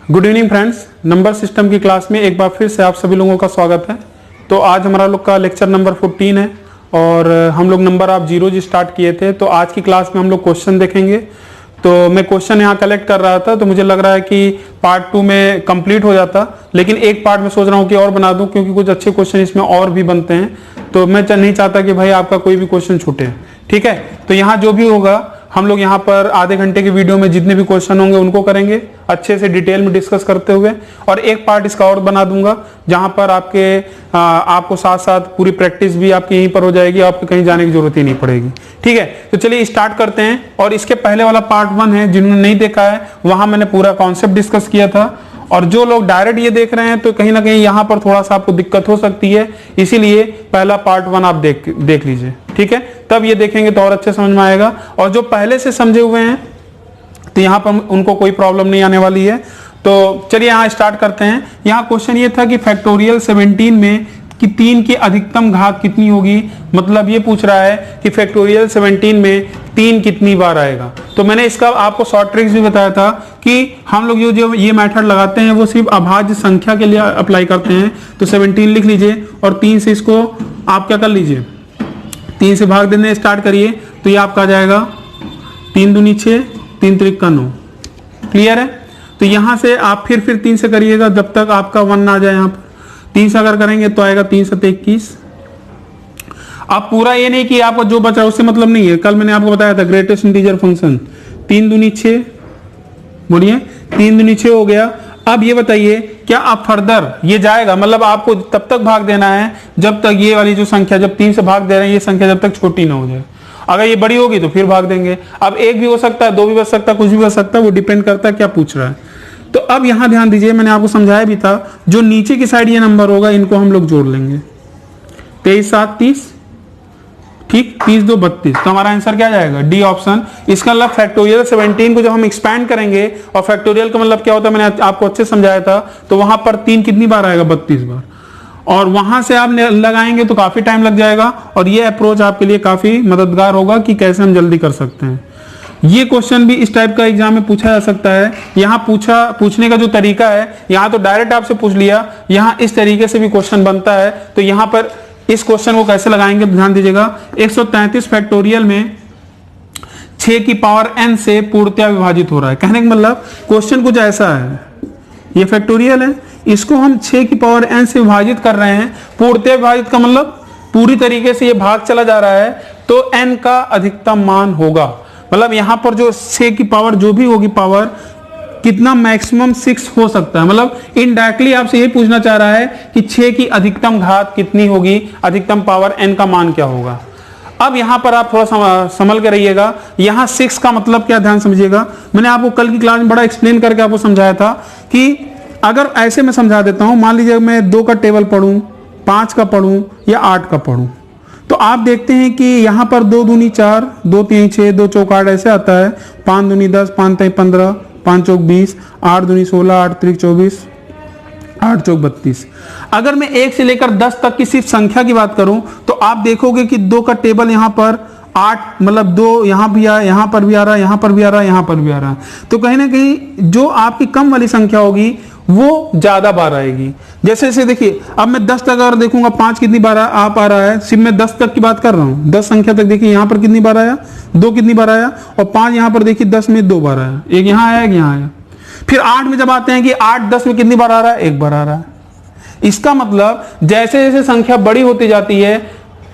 Good evening friends, number system की class में एक बार फिर से आप सभी लोगों का स्वागत है। तो आज हमारा लोग का लेक्चर नंबर 14 है और हम लोग नंबर आप जीरो जी स्टार्ट किए थे। तो आज की क्लास में हम लोग क्वेश्चन देखेंगे। तो मैं क्वेश्चन यहाँ कलेक्ट कर रहा था, तो मुझे लग रहा है कि पार्ट 2 में कंप्लीट हो जाता, लेकिन एक पार्ट में सोच रहा हूँ कि और बना दूँ, क्योंकि कुछ अच्छे क्वेश्चन इसमें और भी बनते हैं। तो मैं नहीं चाहता कि भाई आपका कोई भी क्वेश्चन छूटे। ठीक है, तो यहाँ जो भी होगा हम लोग यहाँ पर आधे घंटे की वीडियो में जितने भी क्वेश्चन होंगे उनको करेंगे अच्छे से डिटेल में डिस्कस करते हुए, और एक पार्ट इसका और बना दूंगा जहां पर आपको साथ साथ पूरी प्रैक्टिस भी आपकी यहीं पर हो जाएगी, आपको कहीं जाने की जरूरत ही नहीं पड़ेगी। ठीक है, तो चलिए स्टार्ट करते हैं। और इसके पहले वाला पार्ट 1 है, जिन्होंने नहीं देखा है वहां मैंने पूरा कॉन्सेप्ट डिस्कस किया था। और जो लोग डायरेक्ट ये देख रहे हैं तो कहीं ना कहीं यहाँ पर थोड़ा सा आपको दिक्कत हो सकती है, इसीलिए पहला पार्ट 1 आप देख लीजिए। ठीक है, तब ये देखेंगे तो और अच्छे समझ में आएगा। और जो पहले से समझे हुए हैं तो यहाँ पर उनको कोई प्रॉब्लम नहीं आने वाली है। तो चलिए यहाँ स्टार्ट करते हैं। यहाँ क्वेश्चन ये था कि फैक्टोरियल 17 में कि 3 की अधिकतम घात कितनी होगी। मतलब ये पूछ रहा है कि फैक्टोरियल 17 में 3 कितनी बार आएगा। तो मैंने इसका आपको शॉर्ट ट्रिक्स भी बताया था कि हम लोग जो ये मेथड लगाते हैं वो सिर्फ अभाज्य संख्या के लिए अप्लाई करते हैं। तो 17 लिख लीजिए और 3 से इसको आप क्या कर लीजिए, 3 से भाग देने स्टार्ट करिए। तो ये आपका आ जाएगा 3 दूनी 6, 3 त्रिक 9। क्लियर है। तो यहां से आप फिर 3 से करिएगा जब तक आपका 1 ना आ जाए। यहाँ पर 3 से अगर करेंगे तो आएगा 3 7 21। आप पूरा ये नहीं कि आपको जो बचा उससे मतलब नहीं है। कल मैंने आपको बताया था ग्रेटेस्ट इंटीजर फंक्शन 3 दूनी 6, बोलिए 3 दूनी 6 हो गया। अब ये बताइए क्या आप फर्दर ये जाएगा, मतलब आपको तब तक भाग देना है जब तक ये वाली जो संख्या, जब 3 से भाग दे रहे हैं ये संख्या जब तक छोटी ना हो जाए। अगर ये बड़ी होगी तो फिर भाग देंगे। अब 1 भी हो सकता है, 2 भी बच सकता है, कुछ भी बच सकता है, वो डिपेंड करता है क्या पूछ रहा है। तो अब यहां ध्यान दीजिए, मैंने आपको समझाया भी था, जो नीचे की साइड ये नंबर होगा इनको हम लोग जोड़ लेंगे। 23 7 30, ठीक, 30 2 32। तो हमारा आंसर क्या जाएगा, डी ऑप्शन। इसका मतलब फैक्टोरियल 17 को जब हम एक्सपैंड करेंगे, और फैक्टोरियल का मतलब क्या होता है मैंने आपको अच्छे समझाया था। तो वहां पर 3 कितनी बार आएगा, 32 बार। और वहां से आप लगाएंगे तो काफी टाइम लग जाएगा। और ये अप्रोच आपके लिए काफी मददगार होगा कि कैसे हम जल्दी कर सकते हैं। ये क्वेश्चन भी इस टाइप का एग्जाम में पूछा जा सकता है। यहाँ पूछने का जो तरीका है, यहाँ तो डायरेक्ट आपसे पूछ लिया, यहाँ इस तरीके से भी क्वेश्चन बनता है। तो यहाँ पर इस क्वेश्चन को कैसे लगाएंगे ध्यान दीजिएगा। 133 फैक्टोरियल में 6 की पावर n से पूर्णतया विभाजित हो रहा है। कहने का मतलब क्वेश्चन कुछ ऐसा है, ये फैक्टोरियल है, इसको हम 6 की पावर n से विभाजित कर रहे हैं। पूर्णतया विभाजित का मतलब पूरी तरीके से ये भाग चला जा रहा है, तो n का अधिकतम मान होगा। मतलब यहां पर जो 6 की पावर जो भी होगी पावर, कितना मैक्सिमम 6 हो सकता है। मतलब इनडायरेक्टली आपसे ये पूछना चाह रहा है कि 6 की अधिकतम घात कितनी होगी, अधिकतम पावर n का मान क्या होगा। अब यहां पर आप थोड़ा संभल के रहिएगा। यहां 6 का मतलब क्या, ध्यान समझिएगा। मैंने आपको कल की क्लास में बड़ा एक्सप्लेन करके आपको समझाया था कि अगर ऐसे मैं समझा देता हूं, मान लीजिए मैं 2 का टेबल पढ़ूं, 5 का पढ़ूं या 8 का पढ़ूं, तो आप देखते हैं कि यहां पर 2 दूनी 4, 2 3 6, 2 चौक 8 ऐसे आता है। 5 दूनी 10, 5 3 15, 5 चौक 20, 8 दूनी 16, 8 त्रिक 24, 8 चौक 32। अगर मैं 1 से लेकर 10 तक की सिर्फ संख्या की बात करूं तो आप देखोगे कि 2 का टेबल यहां पर 8, मतलब 2 यहां भी आया, यहां पर भी आ रहा है, यहां पर भी आ रहा है, यहां पर भी आ रहा है। तो कहीं ना कहीं जो आपकी कम वाली संख्या होगी वो ज्यादा बार आएगी। जैसे जैसे देखिए, अब मैं 10 तक अगर देखूंगा 5 कितनी बार आप आ रहा है, सिर्फ मैं 10 तक की बात कर रहा हूं। 10 संख्या तक देखिए यहाँ पर कितनी बार आया, 2 कितनी बार आया, और 5 यहाँ पर देखिए 10 में 2 बार आया, एक यहाँ आया, एक यहाँ आया। फिर 8 में जब आते हैं कि 8 10 में कितनी बार आ रहा है, 1 बार आ रहा है। इसका मतलब जैसे जैसे संख्या बड़ी होती जाती है,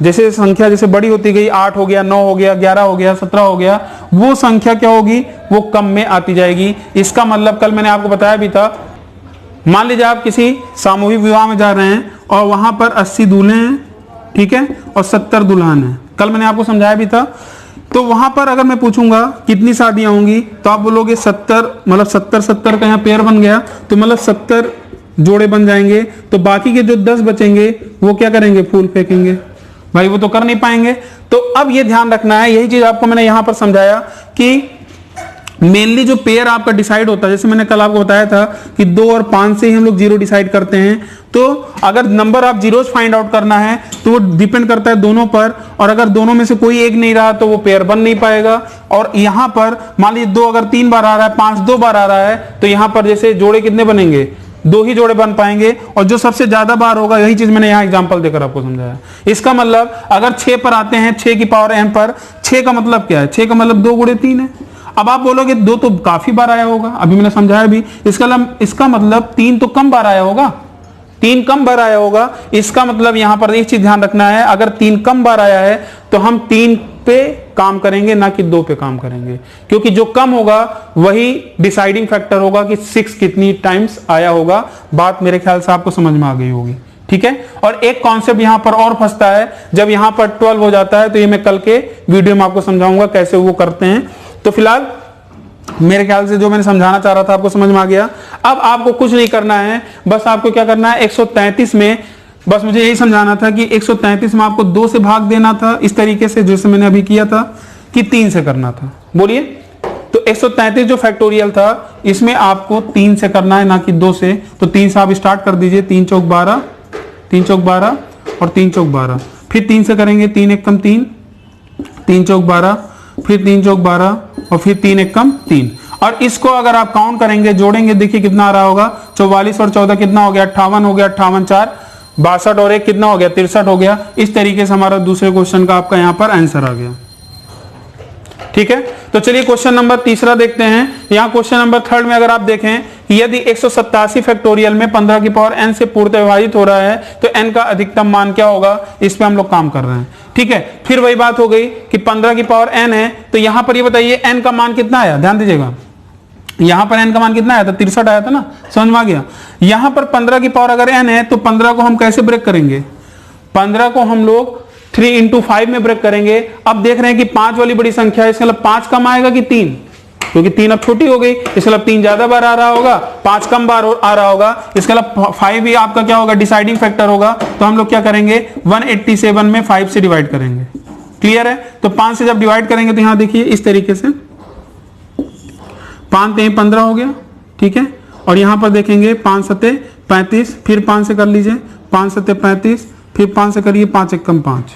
जैसे संख्या जैसे बड़ी होती गई, 8 हो गया, 9 हो गया, 11 हो गया, 17 हो गया, वो संख्या क्या होगी, वो कम में आती जाएगी। इसका मतलब कल मैंने आपको बताया भी था, मान लीजिए आप किसी सामूहिक विवाह में जा रहे हैं और वहां पर 80 दूल्हे हैं, ठीक है, और 70 दुल्हन हैं। कल मैंने आपको समझाया भी था। तो वहां पर अगर मैं पूछूंगा कितनी शादियां होंगी, तो आप बोलोगे 70, मतलब 70 का यहाँ पेयर बन गया, तो मतलब 70 जोड़े बन जाएंगे। तो बाकी के जो 10 बचेंगे वो क्या करेंगे, फूल फेंकेंगे। भाई वो तो कर नहीं पाएंगे। तो अब ये ध्यान रखना है, यही चीज आपको मैंने यहां पर समझाया कि मेनली जो पेयर आपका डिसाइड होता है, जैसे मैंने कल आपको बताया था कि 2 और 5 से ही हम लोग जीरो डिसाइड करते हैं। तो अगर नंबर आप जीरोज फाइंड आउट करना है तो वो डिपेंड करता है दोनों पर, और अगर दोनों में से कोई एक नहीं रहा तो वो पेयर बन नहीं पाएगा। और यहां पर मान लीजिए 2 अगर 3 बार आ रहा है, 5 2 बार आ रहा है, तो यहां पर जैसे जोड़े कितने बनेंगे, 2 ही जोड़े बन पाएंगे, और जो सबसे ज्यादा बार होगा, यही चीज मैंने यहां एग्जांपल देकर आपको समझाया। इसका मतलब अगर 6 पर आते हैं, 6 की पावर n पर, 6 का मतलब क्या है, 6 का मतलब 2 गुणे 3 है। अब आप बोलोगे 2 तो काफी बार आया होगा, अभी मैंने समझाया भी, इसका मतलब 3 तो कम बार आया होगा, 3 कम बार आया होगा। इसका मतलब यहां पर एक चीज ध्यान रखना है, अगर 3 कम बार आया है तो हम 3 पे काम करेंगे, ना कि 2 पे काम करेंगे, क्योंकि जो कम होगा वही डिसाइडिंग फैक्टर होगा कि 6 कितनी टाइम्स आया होगा। बात मेरे ख्याल से आपको समझ में आ गई होगी, ठीक है। और एक कॉन्सेप्ट यहां पर और फंसता है, जब यहां पर 12 हो जाता है, तो ये मैं कल के वीडियो में आपको समझाऊंगा कैसे वो करते हैं। तो फिलहाल मेरे ख्याल से जो मैंने समझाना चाह रहा था आपको समझ में आ गया। अब आपको कुछ नहीं करना है, बस आपको क्या करना है, 133 में बस मुझे यही समझाना था कि 133 में आपको 2 से भाग देना था, इस तरीके से जैसे मैंने अभी किया था, कि 3 से करना था। बोलिए, तो 133 जो फैक्टोरियल था इसमें आपको 3 से करना है, ना कि 2 से। तो 3 से आप स्टार्ट कर दीजिए, 3 चौक 12, 3 चौक 12 और 3 चौक 12। फिर 3 से करेंगे, 3 एक कम 3, 3 चौक 12, फिर 3 चौक 12 और फिर 3 एक कम 3। और इसको अगर आप काउंट करेंगे, जोड़ेंगे, देखिए कितना आ रहा होगा, 44 और 14 कितना हो गया, 58 हो गया, 58 4 62 और 1 कितना हो गया, 63 हो गया। इस तरीके से हमारा दूसरे क्वेश्चन का आपका यहां पर आंसर आ गया, ठीक है। तो चलिए क्वेश्चन नंबर तीसरा देखते हैं। यहां क्वेश्चन नंबर 3 में अगर आप देखें, यदि 187 फैक्टोरियल में 15 की पावर n से पूर्णतः विभाजित हो रहा है तो n का अधिकतम मान क्या होगा, इस पे हम लोग काम कर रहे हैं, ठीक है। फिर वही बात हो गई कि 15 की पावर n है, तो यहां पर ये बताइए n का मान कितना आया, ध्यान दीजिएगा, यहां पर n का मान कितना आया था, 63 आया था ना, समझ में आ गया। यहां पर 15 की पावर अगर n है तो 15 को हम कैसे ब्रेक करेंगे, 15 को हम लोग 3 into 5 में ब्रेक करेंगे। अब देख रहे हैं कि 5 वाली बड़ी संख्या है, इसका मतलब 5 कम आएगा कि 3, क्योंकि 3 अब छोटी हो गई, इसका मतलब 3 ज्यादा बार आ रहा होगा, 5 कम बार आ रहा होगा, इसका मतलब 5 भी आपका क्या होगा, डिसाइडिंग फैक्टर होगा। तो हम लोग क्या करेंगे, 187 में 5 से डिवाइड करेंगे, क्लियर है। तो 5 से जब डिवाइड करेंगे तो यहां देखिए इस तरीके से 5 3 15 हो गया, ठीक है। और यहां पर देखेंगे 5 7 35, फिर 5 से कर लीजिए, 5 7 35, फिर 5 से करिए, 5 1 कम 5,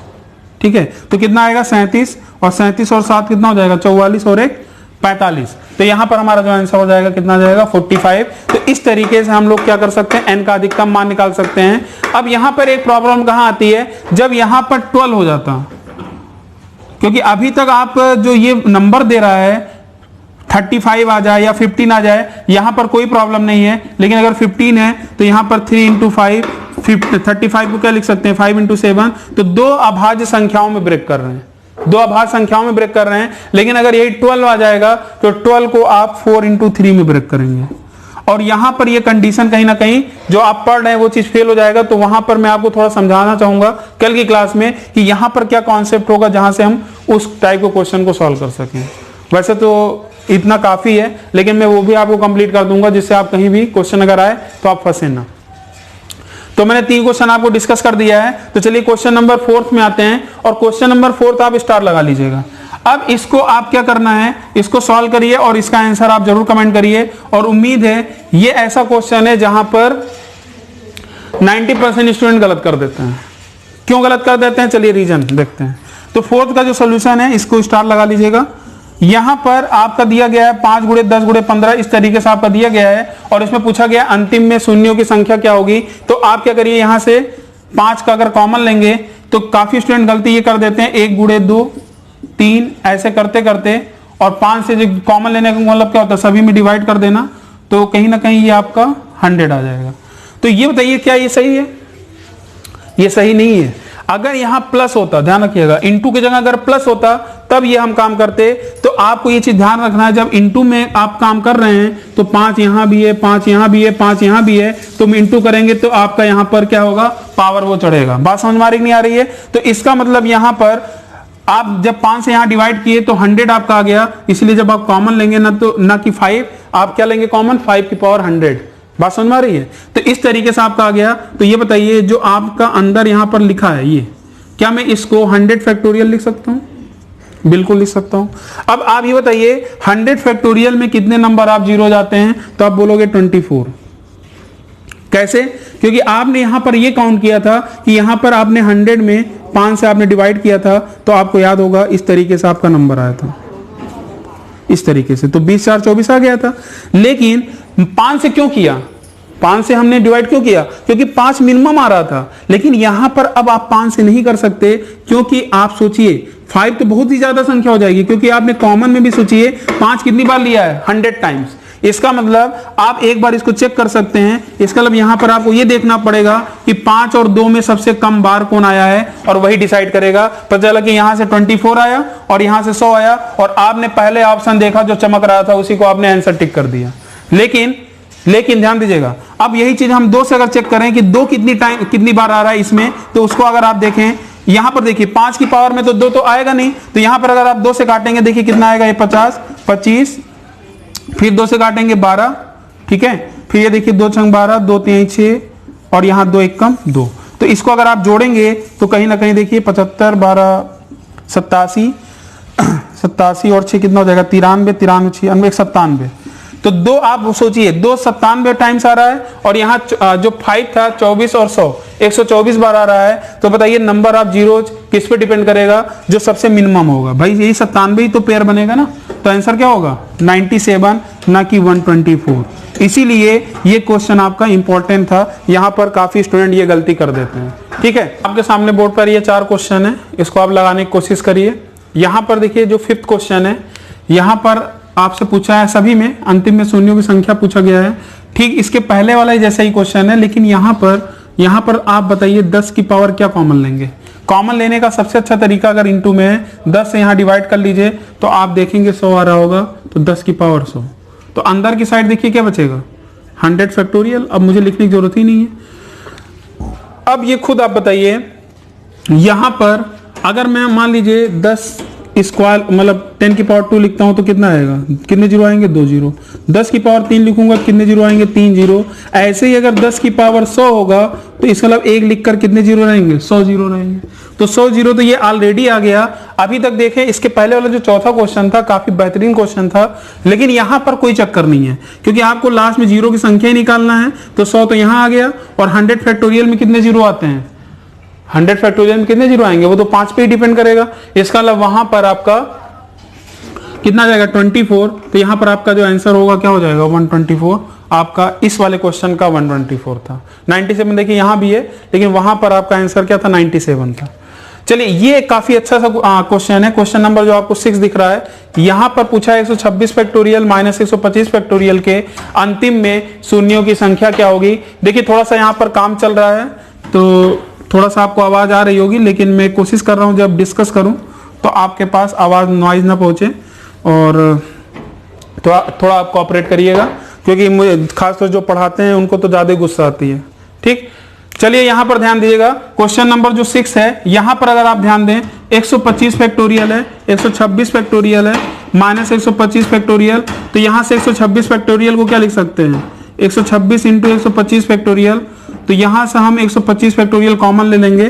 ठीक है। तो कितना आएगा 37, और 37 और 7 कितना हो जाएगा, 44 और 1 45। तो यहां पर हमारा जो आंसर हो जाएगा कितना जाएगा, 45। तो इस तरीके से हम लोग क्या कर सकते हैं, n का अधिकतम मान निकाल सकते हैं। अब यहां पर एक प्रॉब्लम कहां आती है, जब यहां पर 12 हो जाता, क्योंकि अभी तक आप जो ये नंबर दे रहा है 35 आ जाए या 15 आ जाए, यहां पर कोई प्रॉब्लम नहीं है। लेकिन अगर 15 है तो यहां पर 3 into 5, 35 को क्या लिख सकते हैं, 5 into 7। तो 2 अभाज्य संख्याओं में ब्रेक कर रहे हैं, 2 अभाज्य संख्याओं में ब्रेक कर रहे हैं। लेकिन अगर यही 12 आ जाएगा तो 12 को आप 4 into 3 में ब्रेक करेंगे, और यहां पर ये कंडीशन कहीं ना कहीं जो आप पढ़ रहे हैं वो चीज फेल हो जाएगा। तो वहां पर मैं आपको थोड़ा समझाना चाहूंगा कल की क्लास में कि यहां पर क्या कॉन्सेप्ट होगा जहां से हम उस टाइप के क्वेश्चन को सॉल्व कर सकें। वैसे तो इतना काफी है, लेकिन मैं वो भी आपको कंप्लीट कर दूंगा, जिससे आप कहीं भी क्वेश्चन अगर आए तो आप फंसे ना। तो मैंने 3 क्वेश्चन आपको डिस्कस कर दिया है। तो चलिए क्वेश्चन नंबर 4 में आते हैं, और क्वेश्चन नंबर 4 आप स्टार लगा लीजिएगा। अब इसको आप क्या करना है, इसको सॉल्व करिए और इसका आंसर आप जरूर कमेंट करिए। और उम्मीद है ये ऐसा क्वेश्चन है जहां पर 90% स्टूडेंट गलत कर देते हैं। क्यों गलत कर देते हैं, चलिए रीजन देखते हैं। तो 4 का जो सोल्यूशन है इसको स्टार लगा लीजिएगा। यहां पर आपका दिया गया है 5 गुणे 10 गुणे 15, इस तरीके से आपका दिया गया है, और इसमें पूछा गया अंतिम में शून्यों की संख्या क्या होगी। तो आप क्या करिए, यहां से 5 का अगर कॉमन लेंगे तो काफी स्टूडेंट गलती ये कर देते हैं 1 गुणे 2 3 ऐसे करते करते, और 5 से जो कॉमन लेने का मतलब क्या होता है, सभी में डिवाइड कर देना, तो कहीं ना कहीं ये आपका 100 आ जाएगा। तो ये बताइए क्या ये सही है, ये सही नहीं है। अगर यहां प्लस होता, ध्यान रखिएगा, इनटू की जगह अगर प्लस होता तब ये हम काम करते। तो आपको ये चीज ध्यान रखना है, जब इनटू में आप काम कर रहे हैं तो 5 यहां भी है, 5 यहां भी है, 5 यहां भी है, तो इनटू करेंगे तो आपका यहां पर क्या होगा, पावर वो चढ़ेगा। बात समझ में आ रही नहीं आ रही है। तो इसका मतलब यहां पर आप जब 5 से यहां डिवाइड किए तो 100 आपका आ गया, इसलिए जब आप कॉमन लेंगे ना कि 5, आप क्या लेंगे कॉमन, 5 की पावर 100। बात समझ में आ रही है। तो इस तरीके से आपका आ गया। तो ये बताइए जो आपका अंदर यहां पर लिखा है, ये क्या मैं इसको 100 फैक्टोरियल लिख सकता हूं, बिल्कुल लिख सकता हूं। अब आप ये बताइए 100 फैक्टोरियल में कितने नंबर आप जीरो जाते हैं, तो आप बोलोगे 24। कैसे? क्योंकि आपने यहां पर ये काउंट किया था कि यहां पर आपने 100 में 5 से आपने डिवाइड किया था, तो आपको याद होगा इस तरीके से आपका नंबर आया था, इस तरीके से, तो 20 4 24 आ गया था। लेकिन 5 से क्यों किया, 5 से हमने डिवाइड क्यों किया? क्योंकि 5 मिनिमम आ रहा था। लेकिन यहां पर अब आप 5 से नहीं कर सकते, क्योंकि आप सोचिए 5 तो बहुत ही ज्यादा संख्या हो जाएगी, क्योंकि आपने कॉमन में भी सोचिए 5 कितनी बार लिया है, 100 टाइम्स। इसका मतलब आप एक बार इसको चेक कर सकते हैं। इसका मतलब यहां पर आपको यह देखना पड़ेगा कि 5 और 2 में सबसे कम बार कौन आया है, और वही डिसाइड करेगा। पता चला कि यहां से 24 आया और यहां से 100 आया, और आपने पहले ऑप्शन देखा जो चमक रहा था, उसी को आपने आंसर टिक कर दिया। लेकिन ध्यान दीजिएगा, अब यही चीज हम 2 से अगर चेक करें कि 2 कितनी बार आ रहा है इसमें, तो उसको अगर आप देखें, यहां पर देखिए 5 की पावर में तो 2 तो आएगा नहीं, तो यहां पर अगर आप 2 से काटेंगे, देखिए कितना आएगा, ये 50 25, फिर 2 से काटेंगे 12, ठीक है, फिर ये देखिए 2 छंग 12, 2 3 6, और यहां 2 1 कम 2, तो इसको अगर आप जोड़ेंगे तो कहीं ना कहीं देखिए 75 12 87 87 और 6 कितना हो जाएगा, 93 93 96 97। तो 2 आप सोचिए 2 97 टाइम्स आ रहा है, और यहाँ जो 5 था 24 और 100 124 बार आ रहा है। तो बताइए नंबर ऑफ जीरो किस पे डिपेंड करेगा, जो सबसे मिनिमम होगा। भाई यही 97 ही तो पेयर बनेगा ना, तो आंसर क्या होगा 97, ना कि 124। इसीलिए ये क्वेश्चन आपका इंपॉर्टेंट था। यहाँ पर काफी स्टूडेंट ये गलती कर देते हैं। ठीक है, आपके सामने बोर्ड पर ये 4 क्वेश्चन है, इसको आप लगाने की कोशिश करिए। यहाँ पर देखिए जो 5th क्वेश्चन है, यहाँ पर आपसे पूछा है, सभी में अंतिम में शून्यों की संख्या पूछा गया है। ठीक इसके पहले वाला ही जैसा ही क्वेश्चन है, लेकिन यहाँ पर आप बताइए 10 की पावर क्या कॉमन लेंगे। कॉमन लेने का सबसे अच्छा तरीका अगर इनटू में है, 10 से यहाँ डिवाइड कर लीजिए, तो आप देखेंगे 100 आ रहा होगा, तो 10 की पावर 100, तो अंदर की साइड देखिए क्या बचेगा, 100 फैक्टोरियल। अब मुझे लिखने की जरूरत ही नहीं है। अब ये खुद आप बताइए, यहां पर अगर मैं मान लीजिए 10 स्क्वायर मतलब 10 की पावर 2 लिखता हूं, तो कितना आएगा, कितने जीरो आएंगे, 2 जीरो। 10 की पावर 3 लिखूंगा, कितने जीरो आएंगे, 3 जीरो। ऐसे ही अगर 10 की पावर 100 होगा, तो इसका मतलब 1 लिखकर कितने जीरो रहेंगे, 100 जीरो रहेंगे। तो 100 जीरो तो ये ऑलरेडी आ गया। अभी तक देखें, इसके पहले वाला जो चौथा क्वेश्चन था काफी बेहतरीन क्वेश्चन था, लेकिन यहां पर कोई चक्कर नहीं है, क्योंकि आपको लास्ट में जीरो की संख्या ही निकालना है। तो 100 तो यहां आ गया, और 100 फैक्टोरियल में कितने जीरो आते हैं, 100 फैक्टोरियल में कितने जीरो आएंगे, वो तो 5 पे ही डिपेंड करेगा। इसका मतलब वहां पर आपका कितना जाएगा, 24। तो यहां पर आपका जो आंसर होगा क्या हो जाएगा, 124। आपका इस वाले क्वेश्चन का 124 था। 97 देखिए यहां भी है, लेकिन वहां पर आपका आंसर क्या था, 97 था। चलिए, ये काफी अच्छा सा क्वेश्चन है। क्वेश्चन नंबर जो आपको 6 दिख रहा है, यहां पर पूछा है 126 फैक्टोरियल माइनस 125 फैक्टोरियल के अंतिम में शून्यों की संख्या क्या होगी। देखिए थोड़ा सा यहां पर काम चल रहा है, तो थोड़ा सा आपको आवाज आ रही होगी, लेकिन मैं कोशिश कर रहा हूं जब डिस्कस करूं तो आपके पास आवाज नॉइज ना पहुंचे, और थोड़ा आप कोऑपरेट करिएगा, क्योंकि मुझे खासतौर जो पढ़ाते हैं उनको तो ज्यादा गुस्सा आती है। ठीक, चलिए यहां पर ध्यान दीजिएगा। क्वेश्चन नंबर जो 6 है, यहां पर अगर आप ध्यान दें, 125 फैक्टोरियल है, 126 फैक्टोरियल है, माइनस 125 फैक्टोरियल। तो यहां से 126 फैक्टोरियल को क्या लिख सकते हैं, 126 इंटू 125 फैक्टोरियल। तो यहां से हम 125 फैक्टोरियल कॉमन ले लेंगे।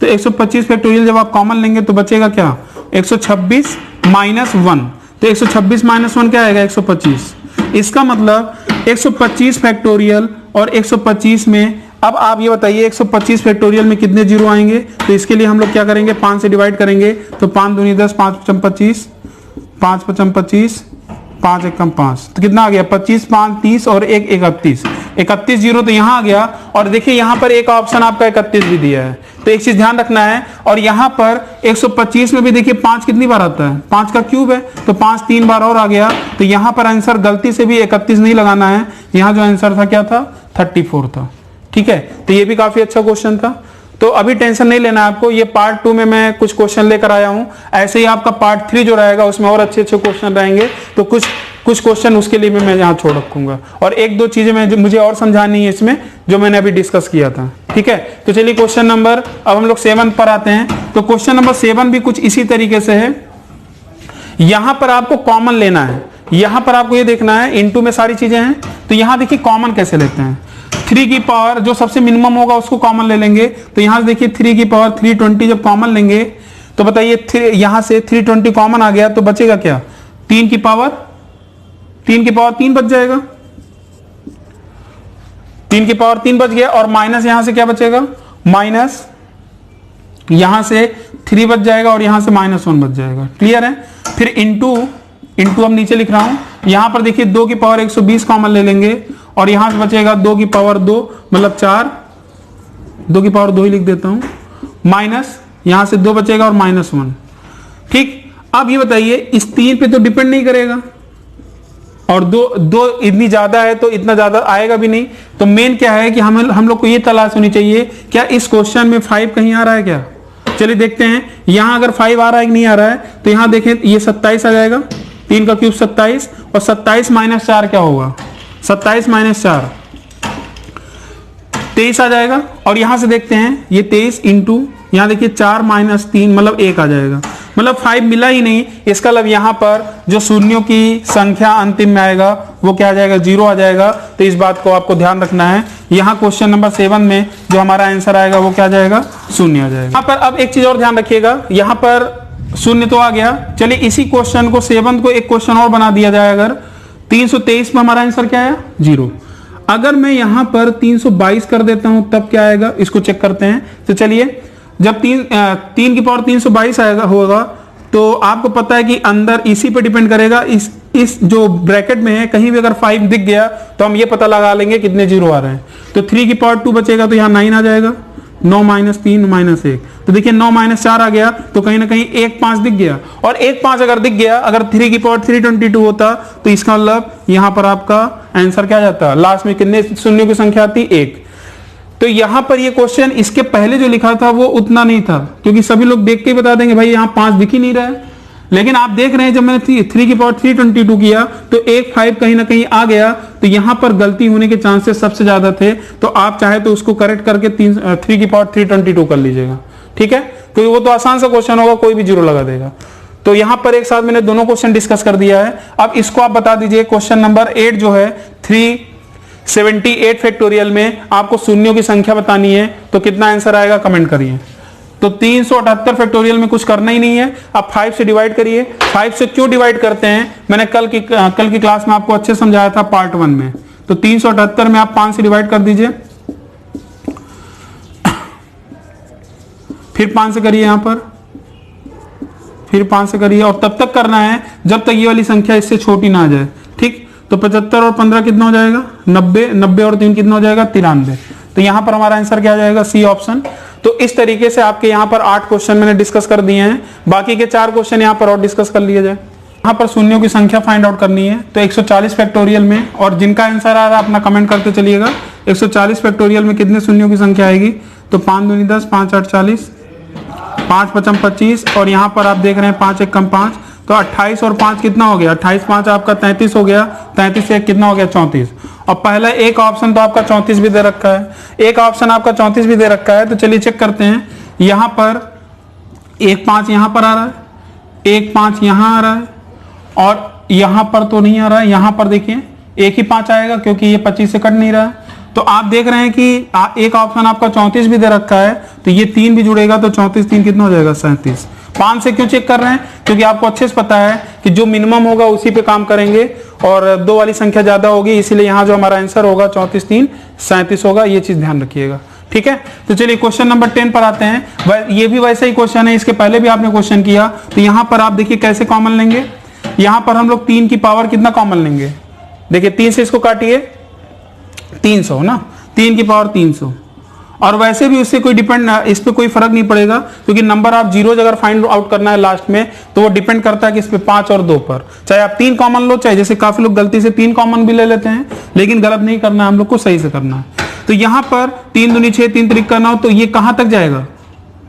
तो 125 फैक्टोरियल जब आप कॉमन लेंगे तो बचेगा क्या, 126 माइनस 1। तो 126 माइनस 1 क्या आएगा, 125। इसका मतलब 125 फैक्टोरियल और 125 में, अब आप ये बताइए 125 फैक्टोरियल में कितने जीरो आएंगे। तो इसके लिए हम लोग क्या करेंगे, 5 से डिवाइड करेंगे। तो 5 दूनी 10, 5 पचम 25, 5 पचम 25, 5 एकम 5, तो कितना आ गया, 25 5 30 और 1 31, 31 जीरो तो यहाँ आ गया। और देखिए यहाँ पर एक ऑप्शन आपका 31 भी दिया है, तो एक चीज ध्यान रखना है। और यहाँ पर 125 में भी देखिए 5 कितनी बार आता है, 5 का क्यूब है, तो 5 3 बार और आ गया। तो यहाँ पर आंसर गलती से भी 31 नहीं लगाना है, यहाँ जो आंसर था क्या था, 34 था। ठीक है, तो ये भी काफी अच्छा क्वेश्चन था। तो अभी टेंशन नहीं लेना आपको, ये पार्ट 2 में मैं कुछ क्वेश्चन लेकर आया हूं। ऐसे ही आपका पार्ट 3 जो रहेगा उसमें और अच्छे अच्छे क्वेश्चन रहेंगे, तो कुछ क्वेश्चन उसके लिए भी मैं यहाँ छोड़ रखूंगा। और 1-2 चीजें मुझे और समझानी है इसमें, जो मैंने अभी डिस्कस किया था। ठीक है, तो चलिए क्वेश्चन नंबर, अब हम लोग 7 पर आते हैं। तो क्वेश्चन नंबर 7 भी कुछ इसी तरीके से है। यहां पर आपको कॉमन लेना है, यहां पर आपको ये देखना है, इनटू में सारी चीजें हैं। तो यहां देखिए कॉमन कैसे लेते हैं, 3 की पावर जो सबसे मिनिमम होगा उसको कॉमन ले लेंगे। तो यहां से देखिए 3 की पावर 320 जब कॉमन लेंगे, तो बताइए यहां से 320 कॉमन आ गया तो बचेगा क्या, 3 की पावर 3 बच जाएगा, 3 की पावर 3 बच गया, और माइनस यहां से क्या बचेगा, माइनस यहां से 3 बच जाएगा और यहां से -1 बच जाएगा। क्लियर है। फिर इंटू अब नीचे लिख रहा हूं, यहां पर देखिए 2 की पावर 120 कॉमन ले लेंगे और यहां से बचेगा 2 की पावर 2 मतलब 4, 2 की पावर 2 ही लिख देता हूं, माइनस यहां से 2 बचेगा और -1। ठीक, अब ये बताइए इस 3 पे तो डिपेंड नहीं करेगा और दो इतनी ज्यादा है तो इतना ज्यादा आएगा भी नहीं। तो मेन क्या है कि हम लोग को ये तलाश होनी चाहिए क्या इस क्वेश्चन में 5 कहीं आ रहा है क्या। चलिए देखते हैं, यहां अगर 5 आ रहा है कि नहीं आ रहा है, तो यहां देखें ये 27 आ जाएगा, 3 का क्यूब 27 और 27 - 4 क्या होगा, 27 - 4 23 आ जाएगा। और यहां से देखते हैं ये 23 इंटू यहां देखिए 4 - 3 मतलब 1 आ जाएगा, मतलब 5 मिला ही नहीं। इसका मतलब यहां पर जो शून्यों की संख्या अंतिम में आएगा वो क्या आ जाएगा, 0 आ जाएगा। तो इस बात को आपको ध्यान रखना है। यहां क्वेश्चन नंबर 7 में जो हमारा आंसर आएगा वो क्या आ जाएगा, 0 आ जाएगा। यहां पर अब एक चीज और ध्यान रखिएगा, यहां पर 0 तो आ गया। चलिए इसी क्वेश्चन को 7 को एक क्वेश्चन और बना दिया जाए, अगर 323 में हमारा आंसर क्या आया, 0। अगर मैं यहां पर 322 कर देता हूं तब क्या आएगा, इसको चेक करते हैं। तो चलिए जब 3 की पावर 322 आएगा होगा तो आपको पता है कि अंदर इसी पे डिपेंड करेगा, इस जो ब्रैकेट में है कहीं भी अगर 5 दिख गया तो हम ये पता लगा लेंगे कितने 0 आ रहे हैं। तो 3 की पावर 2 बचेगा तो यहाँ 9 आ जाएगा, 9 - 3 - 1। तो देखिए 9 - 4 आ गया तो कहीं ना कहीं 1 5 दिख गया, और 1 5 अगर दिख गया, अगर 3 की पावर 322 होता तो इसका मतलब यहां पर आपका आंसर क्या जाता, लास्ट में कितने शून्यों की संख्या आती, 1। तो यहां पर ये क्वेश्चन इसके पहले जो लिखा था वो उतना नहीं था, क्योंकि सभी लोग देख के बता देंगे भाई यहां 5 दिख ही नहीं रहा है। लेकिन आप देख रहे हैं जब मैंने 3 की पावर 322 किया तो 1 5 कहीं ना कहीं आ गया, तो यहां पर गलती होने के चांसेस सबसे ज्यादा थे। तो आप चाहे तो उसको करेक्ट करके 3 की पावर 322 कर लीजिएगा, ठीक है, क्योंकि वो तो आसान सा क्वेश्चन होगा, कोई भी 0 लगा देगा। तो यहां पर एक साथ मैंने दोनों क्वेश्चन डिस्कस कर दिया है। अब इसको आप बता दीजिए, क्वेश्चन नंबर 8 जो है 378 फैक्टोरियल में आपको शून्यों की संख्या बतानी है, तो कितना आंसर आएगा कमेंट करिए। तो 378 फैक्टोरियल में कुछ करना ही नहीं है, आप 5 से डिवाइड करिए। 5 से क्यों डिवाइड करते हैं, मैंने कल की क्लास में आपको अच्छे समझाया था पार्ट 1 में। तो 378 में आप 5 से डिवाइड कर दीजिए, फिर 5 से करिए, यहां पर फिर 5 से करिए, और तब तक करना है जब तक ये वाली संख्या इससे छोटी ना आ जाए। ठीक, तो 75 और 15 कितना हो जाएगा, 90, 90 और 3 कितना हो जाएगा, 93। तो यहां पर हमारा आंसर क्या आ जाएगा, सी ऑप्शन। तो इस तरीके से आपके यहां पर 8 क्वेश्चन मैंने डिस्कस कर दिए हैं, बाकी के 4 क्वेश्चन यहां पर और डिस्कस कर लिए जाए। यहां पर शून्यों की संख्या फाइंड आउट करनी है, तो 140 फैक्टोरियल में, और जिनका आंसर आ रहा है अपना कमेंट करते चलिएगा। 140 फैक्टोरियल में कितने शून्यों की संख्या आएगी, तो 5 दूनी 10, 5 8 40, 5 5 25, और यहां पर आप देख रहे हैं 5 1 कम 5, तो 28 और 5 कितना हो गया, 28 5 आपका 33 हो गया, 33 से 1 कितना हो गया, 34। और पहला एक ऑप्शन तो आपका 34 भी दे रखा है, एक ऑप्शन आपका 34 भी दे रखा है। तो चलिए चेक करते हैं, यहां पर 1 5 यहां पर आ रहा है, 1 5 यहां आ रहा है, और यहां पर तो नहीं आ रहा है। यहां पर देखिए 1 ही 5 आएगा क्योंकि ये 25 से कट नहीं रहा है। तो आप देख रहे हैं कि एक ऑप्शन आपका 34 भी दे रखा है, तो ये 3 भी जुड़ेगा, तो 34 3 कितना हो जाएगा, 37। 5 से क्यों चेक कर रहे हैं, क्योंकि आपको अच्छे से पता है कि जो मिनिमम होगा उसी पे काम करेंगे, और 2 वाली संख्या ज्यादा होगी, इसीलिए यहाँ जो हमारा आंसर होगा 34 3 37 होगा। ये चीज ध्यान रखिएगा, ठीक है। तो चलिए क्वेश्चन नंबर 10 पर आते हैं। ये भी वैसा ही क्वेश्चन है, इसके पहले भी आपने क्वेश्चन किया। तो यहाँ पर आप देखिए कैसे कॉमन लेंगे, यहाँ पर हम लोग 3 की पावर कितना कॉमन लेंगे, देखिए 3 से इसको काटिए, 300 ना, 3 की पावर 300। और वैसे भी उससे कोई डिपेंड, इस पे कोई फर्क नहीं पड़ेगा, क्योंकि नंबर आप जीरोज अगर फाइंड आउट करना है लास्ट में, तो वो डिपेंड करता है कि इस पे 5 और 2 पर। चाहे आप 3 कॉमन लो, चाहे जैसे काफी लोग गलती से 3 कॉमन भी ले लेते हैं, लेकिन गलत नहीं करना है, हम लोग को सही से करना है। तो यहाँ पर 3 दूनी 6, 3 त्रिक करना हो, तो ये कहां तक जाएगा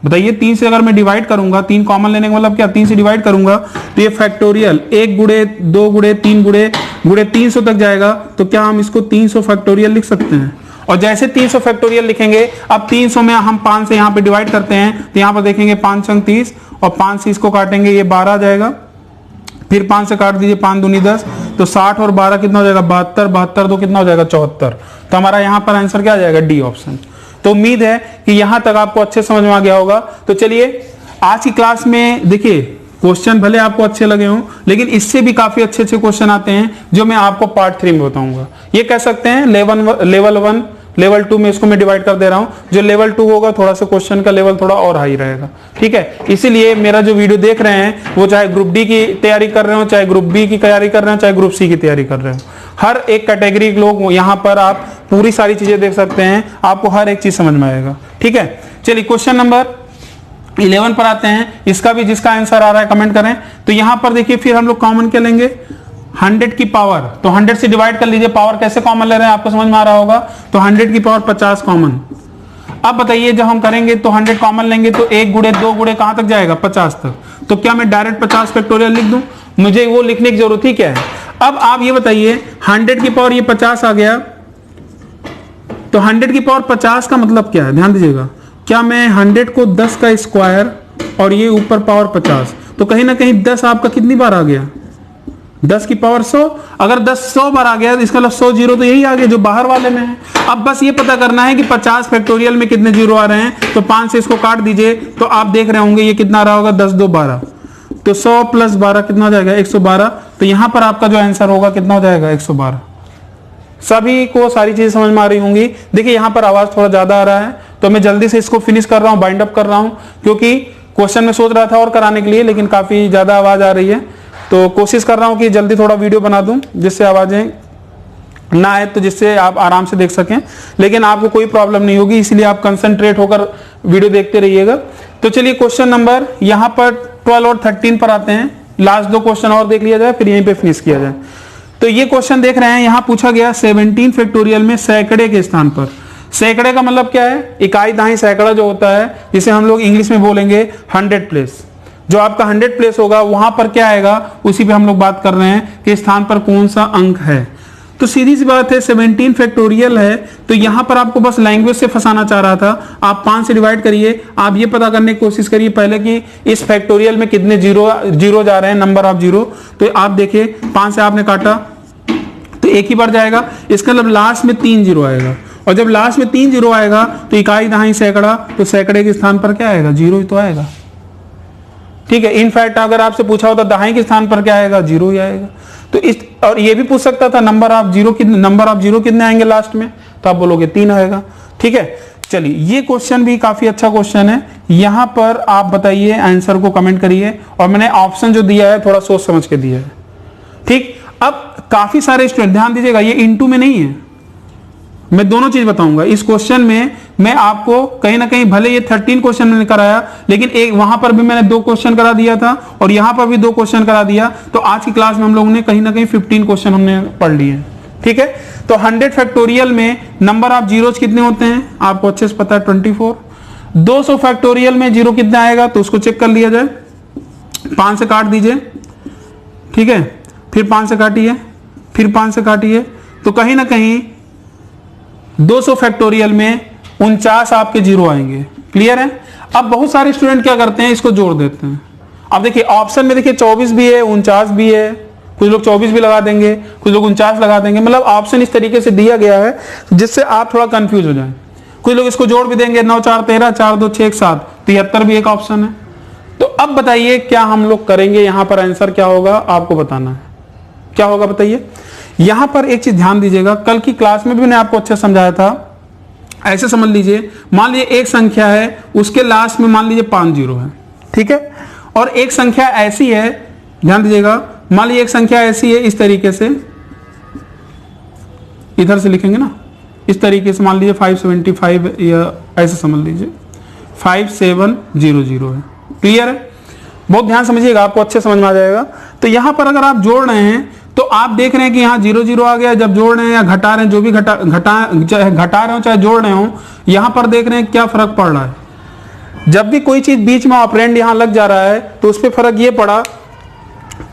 बताइए। 3 से अगर मैं डिवाइड करूंगा, 3 कॉमन लेने का मतलब क्या, 3 से डिवाइड करूंगा तो ये फैक्टोरियल 1 गुणे 2 गुणे 3 गुणे 300 तक जाएगा। तो क्या हम इसको 300 फैक्टोरियल लिख सकते हैं। और जैसे 300 फैक्टोरियल लिखेंगे, अब 300 में हम 5 से यहाँ पे डिवाइड करते हैं, तो यहाँ पर देखेंगे 5 छंग 30, और 5 से इसको काटेंगे, ये 12 आ जाएगा। फिर 5 से काट दीजिए, 5 दूनी 10, तो 60 और 12 कितना हो जाएगा, 72, 72 2 कितना हो जाएगा, 74। तो हमारा यहाँ पर आंसर क्या आ जाएगा, डी ऑप्शन। तो उम्मीद है कि यहां तक आपको अच्छे समझ में आ गया होगा। तो चलिए आज की क्लास में देखिए क्वेश्चन भले आपको अच्छे लगे हों, लेकिन इससे भी काफी अच्छे अच्छे क्वेश्चन आते हैं जो मैं आपको पार्ट 3 में बताऊंगा। ये कह सकते हैं लेवल 1 लेवल 2 में इसको मैं डिवाइड कर दे रहा हूं। जो लेवल 2 होगा थोड़ा सा क्वेश्चन का लेवल थोड़ा और हाई रहेगा, ठीक है। इसीलिए मेरा जो वीडियो देख रहे हैं वो चाहे ग्रुप डी की तैयारी कर रहे हो, चाहे ग्रुप बी की तैयारी कर रहे हो, चाहे ग्रुप सी की तैयारी कर रहे हो, हर एक कैटेगरी के लोग यहाँ पर आप पूरी सारी चीजें देख सकते हैं, आपको हर एक चीज समझ में आएगा, ठीक है। चलिए क्वेश्चन नंबर 11 पर आते हैं। इसका भी जिसका आंसर आ रहा है कमेंट करें। तो यहां पर देखिए फिर हम लोग कॉमन क्या लेंगे, 100 की पावर, तो 100 से डिवाइड कर लीजिए। पावर कैसे कॉमन ले रहे हैं आपको समझ में आ रहा होगा। तो 100 की पावर 50 कॉमन। अब बताइए जब हम करेंगे तो 100 कॉमन लेंगे तो 1 गुणे 2 गुणे कहां तक जाएगा, 50 तक। तो क्या मैं डायरेक्ट 50 फैक्टोरियल लिख दूं, मुझे वो लिखने की जरूरत ही क्या है। अब आप ये बताइए 100 की पावर ये 50 आ गया, तो 100 की पावर 50 का मतलब क्या है, ध्यान दीजिएगा। क्या मैं 100 को 10 का स्क्वायर और ये ऊपर पावर 50, तो कहीं ना कहीं 10 आपका कितनी बार आ गया, 10 की पावर 100। अगर 10 100 बार आ गया तो इसका मतलब 100 जीरो तो यही आ गया जो बाहर वाले में है। अब बस ये पता करना है कि 50 फैक्टोरियल में कितने जीरो आ रहे हैं। तो 5 से इसको काट दीजिए तो आप देख रहे होंगे ये कितना आ रहा होगा, 10 2 12, तो 100 प्लस 12 कितना हो जाएगा, 112। तो यहां पर आपका जो आंसर होगा कितना हो जाएगा, 112। सभी को सारी चीजें समझ में आ रही होंगी। देखिए यहां पर आवाज थोड़ा ज्यादा आ रहा है तो मैं जल्दी से इसको फिनिश कर रहा हूं, बाइंड अप कर रहा हूं, क्योंकि क्वेश्चन में सोच रहा था और कराने के लिए, लेकिन काफी ज्यादा आवाज आ रही है। तो कोशिश कर रहा हूं कि जल्दी थोड़ा वीडियो बना दूं जिससे आवाजें ना आए, तो जिससे आप आराम से देख सकें, लेकिन आपको कोई प्रॉब्लम नहीं होगी, इसलिए आप कंसंट्रेट होकर वीडियो देखते रहिएगा। तो चलिए क्वेश्चन नंबर यहां पर 12 और 13 पर आते हैं। लास्ट 2 क्वेश्चन और देख लिया जाए फिर यहीं पे फिनिश किया जाए। तो ये क्वेश्चन देख रहे हैं, यहां पूछा गया 17 फैक्टोरियल में सैकड़े के स्थान पर। सैकड़े का मतलब क्या है, इकाई दहाई सैकड़ा जो होता है, जिसे हम लोग इंग्लिश में बोलेंगे 100 प्लेस। जो आपका 100 प्लेस होगा वहां पर क्या आएगा, उसी पे हम लोग बात कर रहे हैं कि स्थान पर कौन सा अंक है। तो सीधी सी बात है 17 फैक्टोरियल है, तो यहां पर आपको बस लैंग्वेज से फंसाना चाह रहा था। आप 5 से डिवाइड करिए, आप ये पता करने की कोशिश करिए पहले कि इस फैक्टोरियल में कितने जीरो जा रहे हैं, नंबर ऑफ जीरो। तो आप देखिए 5 से आपने काटा तो एक ही बार जाएगा, इसका मतलब लास्ट में 3 जीरो आएगा, और जब लास्ट में 3 जीरो आएगा तो इकाई दहाई सैकड़ा, तो सैकड़े के स्थान पर क्या आएगा, जीरो ही तो आएगा, ठीक है। इनफैक्ट अगर आपसे पूछा होता दहाई के स्थान पर क्या आएगा, जीरो ही आएगा। तो इस और ये भी पूछ सकता था नंबर ऑफ जीरो कितने आएंगे लास्ट में, तो आप बोलोगे 3 आएगा, ठीक है। चलिए ये क्वेश्चन भी काफी अच्छा क्वेश्चन है। यहां पर आप बताइए आंसर को कमेंट करिए, और मैंने ऑप्शन जो दिया है थोड़ा सोच समझ के दिया है, ठीक। अब काफी सारे स्टूडेंट ध्यान दीजिएगा, ये इनटू में नहीं है, मैं दोनों चीज बताऊंगा इस क्वेश्चन में। मैं आपको कहीं ना कहीं भले ये 13 क्वेश्चन मैंने कराया, लेकिन एक वहां पर भी मैंने 2 क्वेश्चन करा दिया था और यहां पर भी 2 क्वेश्चन करा दिया। तो आज की क्लास में हम लोगों ने कहीं ना कहीं 15 क्वेश्चन हमने पढ़ लिए हैं, ठीक है। तो 100 फैक्टोरियल में नंबर ऑफ जीरोज कितने होते हैं आपको अच्छे से पता है, 24। 200 फैक्टोरियल में जीरो कितना आएगा, तो उसको चेक कर लिया जाए। 5 से काट दीजिए, ठीक है, फिर 5 से काटिए, फिर 5 से काटिए, तो कहीं ना कहीं 200 फैक्टोरियल में 49 आपके जीरो आएंगे। क्लियर है। अब बहुत सारे स्टूडेंट क्या करते हैं, इसको जोड़ देते हैं। अब देखिए ऑप्शन में देखिए 24 भी है, 49 भी है, कुछ लोग 24 भी लगा देंगे, कुछ लोग 49 लगा देंगे। मतलब ऑप्शन इस तरीके से दिया गया है जिससे आप थोड़ा कंफ्यूज हो जाए। कुछ लोग इसको जोड़ भी देंगे, 9 4 13, 4 2 6 7, 73 भी एक ऑप्शन है। तो अब बताइए क्या हम लोग करेंगे, यहां पर आंसर क्या होगा आपको बताना है। क्या होगा बताइए। यहां पर एक चीज ध्यान दीजिएगा, कल की क्लास में भी मैंने आपको अच्छे समझाया था। ऐसे समझ लीजिए, मान लीजिए एक संख्या है, उसके लास्ट में मान लीजिए 5 जीरो है, ठीक है। और एक संख्या ऐसी है, ध्यान दीजिएगा, मान लीजिए एक संख्या ऐसी है इस तरीके से, इधर से लिखेंगे ना इस तरीके से, मान लीजिए 575 या ऐसे समझ लीजिए 5700 है। क्लियर है। बहुत ध्यान समझिएगा, आपको अच्छे समझ में आ जाएगा। तो यहां पर अगर आप जोड़ रहे हैं तो आप देख रहे हैं कि यहाँ 0 0 आ गया। जब जोड़ रहे हैं या घटा रहे हैं, जो भी घटा रहे हो चाहे जोड़ रहे हो, यहां पर देख रहे हैं क्या फर्क पड़ रहा है। जब भी कोई चीज बीच में ऑपरेंड यहां लग जा रहा है तो उस पर फर्क ये पड़ा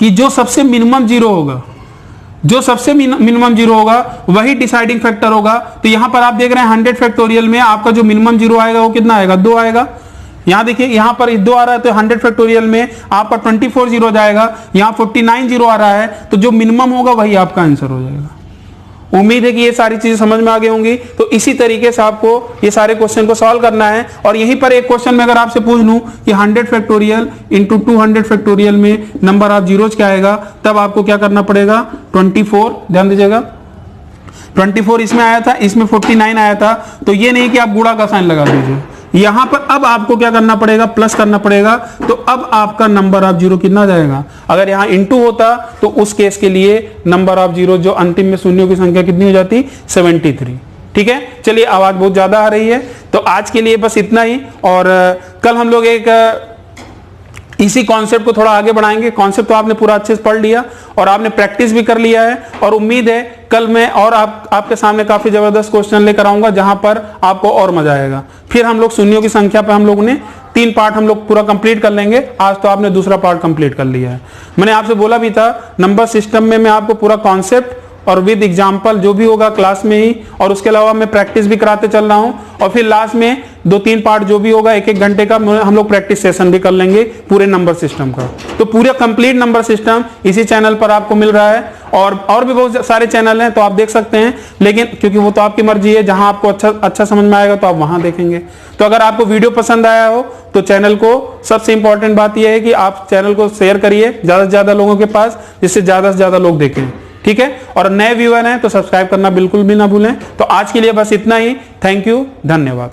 कि जो सबसे मिनिमम जीरो होगा, जो सबसे मिनिमम जीरो होगा वही डिसाइडिंग फैक्टर होगा। तो यहां पर आप देख रहे हैं 100 फैक्टोरियल में आपका जो मिनिमम जीरो आएगा वो कितना आएगा, 2 आएगा। यहां देखिए यहां पर 2 आ रहा है, तो 100 फैक्टोरियल में आपका 24 जीरो जाएगा, यहां 49 जीरो आ रहा है, तो जो मिनिमम होगा वही आपका आंसर हो जाएगा। उम्मीद है कि ये सारी चीजें समझ में आ गई होंगी। तो इसी तरीके से आपको ये सारे क्वेश्चन को सॉल्व करना है। और यहीं पर एक क्वेश्चन में अगर आपसे पूछ लूं कि 100 फैक्टोरियल इंटू 200 फैक्टोरियल में नंबर ऑफ जीरोज क्या आएगा, तब आपको क्या करना पड़ेगा, 24, ध्यान दीजिएगा 24 इसमें आया था, इसमें 49 आया था, तो ये नहीं कि आप गुणा का साइन लगा दीजिए, यहां पर अब आपको क्या करना पड़ेगा, प्लस करना पड़ेगा। तो अब आपका नंबर ऑफ जीरो कितना जाएगा, अगर यहां इंटू होता तो उस केस के लिए नंबर ऑफ जीरो जो अंतिम में शून्यों की संख्या कितनी हो जाती, 73। ठीक है, चलिए आवाज बहुत ज्यादा आ रही है, तो आज के लिए बस इतना ही। और कल हम लोग एक इसी कॉन्सेप्ट को थोड़ा आगे बढ़ाएंगे। कॉन्सेप्ट तो आपने पूरा अच्छे से पढ़ लिया और आपने प्रैक्टिस भी कर लिया है, और उम्मीद है कल मैं और आपके सामने काफी जबरदस्त क्वेश्चन लेकर आऊंगा जहां पर आपको और मजा आएगा। फिर हम लोग शून्यों की संख्या पे हम लोग ने 3 पार्ट हम लोग पूरा कंप्लीट कर लेंगे। आज तो आपने दूसरा पार्ट कंप्लीट कर लिया है। मैंने आपसे बोला भी था नंबर सिस्टम में मैं आपको पूरा कॉन्सेप्ट और विद एग्जाम्पल जो भी होगा क्लास में ही, और उसके अलावा मैं प्रैक्टिस भी कराते चल रहा हूं, और फिर लास्ट में 2-3 पार्ट जो भी होगा 1-1 घंटे का हम लोग प्रैक्टिस सेशन भी कर लेंगे पूरे नंबर सिस्टम का। तो पूरा कंप्लीट नंबर सिस्टम इसी चैनल पर आपको मिल रहा है, और भी बहुत सारे चैनल हैं तो आप देख सकते हैं, लेकिन क्योंकि वो तो आपकी मर्जी है, जहां आपको अच्छा समझ में आएगा तो आप वहां देखेंगे। तो अगर आपको वीडियो पसंद आया हो तो चैनल को, सबसे इंपॉर्टेंट बात यह है कि आप चैनल को शेयर करिए ज्यादा से ज्यादा लोगों के पास, जिससे ज्यादा से ज्यादा लोग देखें। ठीक है, और नए व्यूअर हैं तो सब्सक्राइब करना बिल्कुल भी ना भूलें। तो आज के लिए बस इतना ही। थैंक यू, धन्यवाद।